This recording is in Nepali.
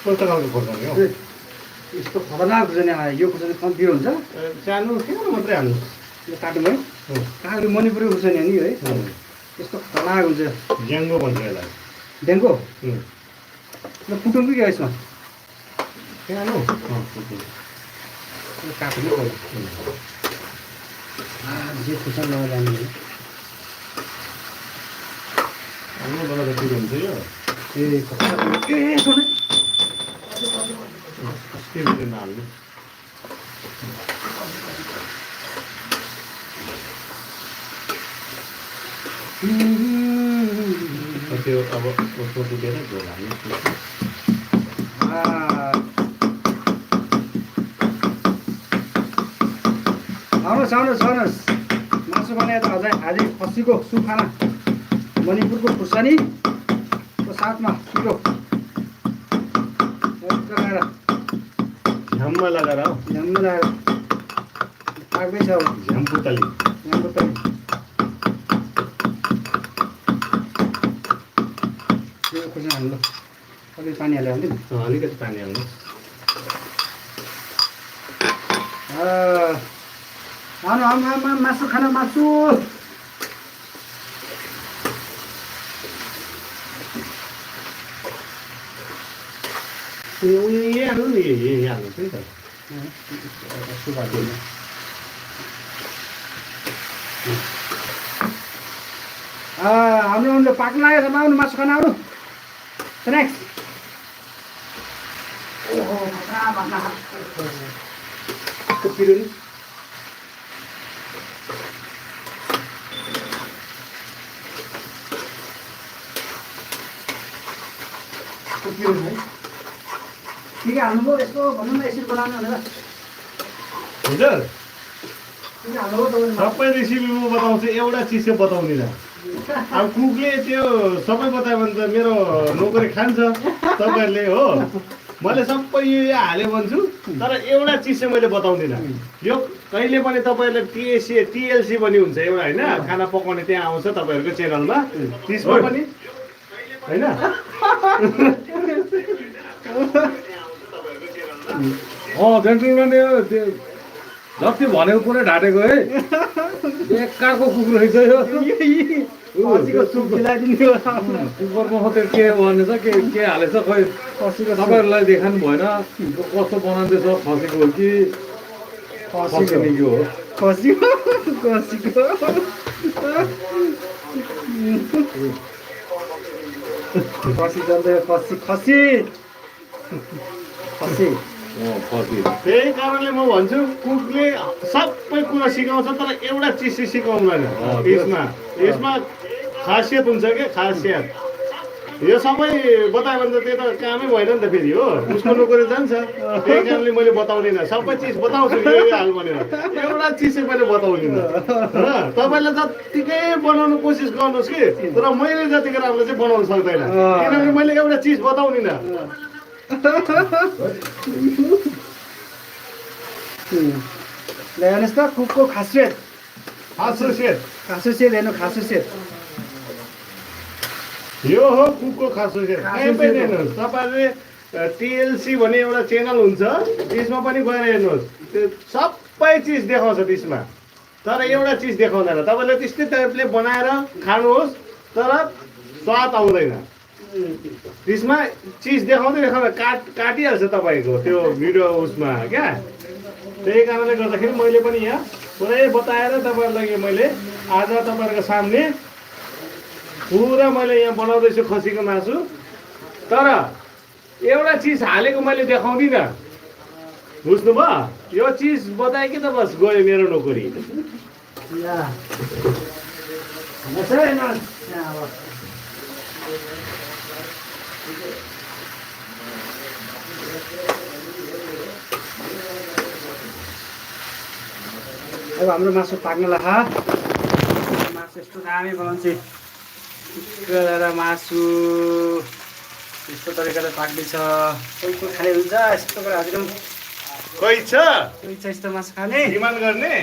कस्तो खालको खोर्सानी हो? यस्तो खतरनाक खुर्सानी यो खुर्सानी कम्ती हुन्छ। सानो सानो मात्रै हाल्नु। यो काट्नु है काट्नु मणिपुरी खुर्सानी हो नि है यस्तो खतरनाक हुन्छ। ज्याङ्गो भन्छ यसलाई। डेङ्गो ल फुटौँ कि यसमा सानो काट्नु पर्यो जे खुर्सानी लगाएर हामी हाम्रो बेला त पिरो हुन्छ यो। ए सोने पिरो हाल्नु। त्यो अब उसको फुटेर झोल हाल्नु। आउनुहोस् आउनुहोस् आउनुहोस् मासु बनाएर आज खसीको सुखाना मणिपुरको खुर्सानीको साथमा पिरो लगाएर झ्याममा लगाएर हो। झ्याम्मा लगाएर पाक्दैछ अब झ्यामपुतली। झ्याम्पुतली यो खुर्सानी हाल्नु अलिक पानी हाल्यो भने अलिकति पानी हाल्नु। आउनु आउनु मासु खाना मासु यही हाल्नु नि यही हाल्नु नि त। आउनु पाक्नु लागेको छ आउनु मासु खाना आउनु स्न्याक्स। पिरो नि पिरो है ठिकै हाल्नुभयो यसको भन्नु न यसरी बनाउनु भनेर हजुर ठिकै हाल्नुभयो तपाईँले सबै रेसिपी म बताउँछु एउटा चिज चाहिँ बताउँदिनँ। अब कुकले त्यो सबै बतायो भने त मेरो नोकरी खान्छ तपाईँहरूले हो। मैले सबै यो हाल्यो भन्छु तर एउटा चिज चाहिँ मैले बताउँदिनँ। यो कहिले पनि तपाईँहरूले टिएलसी पनि हुन्छ एउटा होइन खाना पकाउने त्यहाँ आउँछ तपाईँहरूको च्यानलमा त्यसमा पनि होइन। जेन्टलम्यान जति भनेको कुरै ढाँटेको है बेकारको कुकुर रहेछ यो। कुकरमा मात्रै के भनेछ के हालेछ खोइ तपाईँहरूलाई देखाउनु भएन कस्तो बनाउँदैछ खसीको हो कि खसीको हो। खसीको खसी चल्दै खसी खसी खसी त्यही कारणले म भन्छु कुकले सबै कुरा सिकाउँछ तर एउटा चिज चाहिँ सिकाउँदैन। यसमा खासियत हुन्छ क्या खासियत। यो सबै बतायो भने त त्यो त कामै भएन नि त फेरि हो उसको नोकरी जान्छ। त्यही कारणले मैले बताउँदिनँ सबै चिज बताउँछु यो हाल भनेर एउटा चिज चाहिँ मैले बताउँदिनँ। तपाईँले जत्तिकै बनाउनु कोसिस गर्नुहोस् कि तर मैले जतिको राम्रो चाहिँ बनाउनु सक्दैन किनभने मैले एउटा चिज बताउँदिनँ। हेर्नुहोस् त कुकको खासियत हेर्नु खासियत यो हो कुकको खासियत। हेर्नुहोस् तपाईँले टिएलसी भन्ने एउटा च्यानल हुन्छ त्यसमा पनि गएर हेर्नुहोस् त्यो सबै चिज देखाउँछ त्यसमा तर एउटा चिज देखाउँदैन। तपाईँले त्यस्तै टाइपले बनाएर खानुहोस् तर स्वाद आउँदैन। त्यसमा चिज देखाउँदै काटिहाल्छ तपाईँको त्यो भिडियो उसमा क्या। त्यही कारणले गर्दाखेरि मैले पनि यहाँ पुरै बताएर तपाईँहरूलाई मैले आज तपाईँहरूको सामने पुरा मैले यहाँ बनाउँदैछु खसीको मासु तर एउटा चिज हालेको मैले देखाउँदिनँ। बुझ्नुभयो? यो चिज बताएँ कि त बस गयो मेरो नोकरी। अब हाम्रो मासु पाक्न लाग्यो। मासु यस्तो दामी बनाउँछ मासु यस्तो तरिकाले पाक्दैछ। कोही कोही खाने हुन्छ यस्तो गरेर हजुर कोही छ कोही छ यस्तो मासु खाने डिमान्ड गर्ने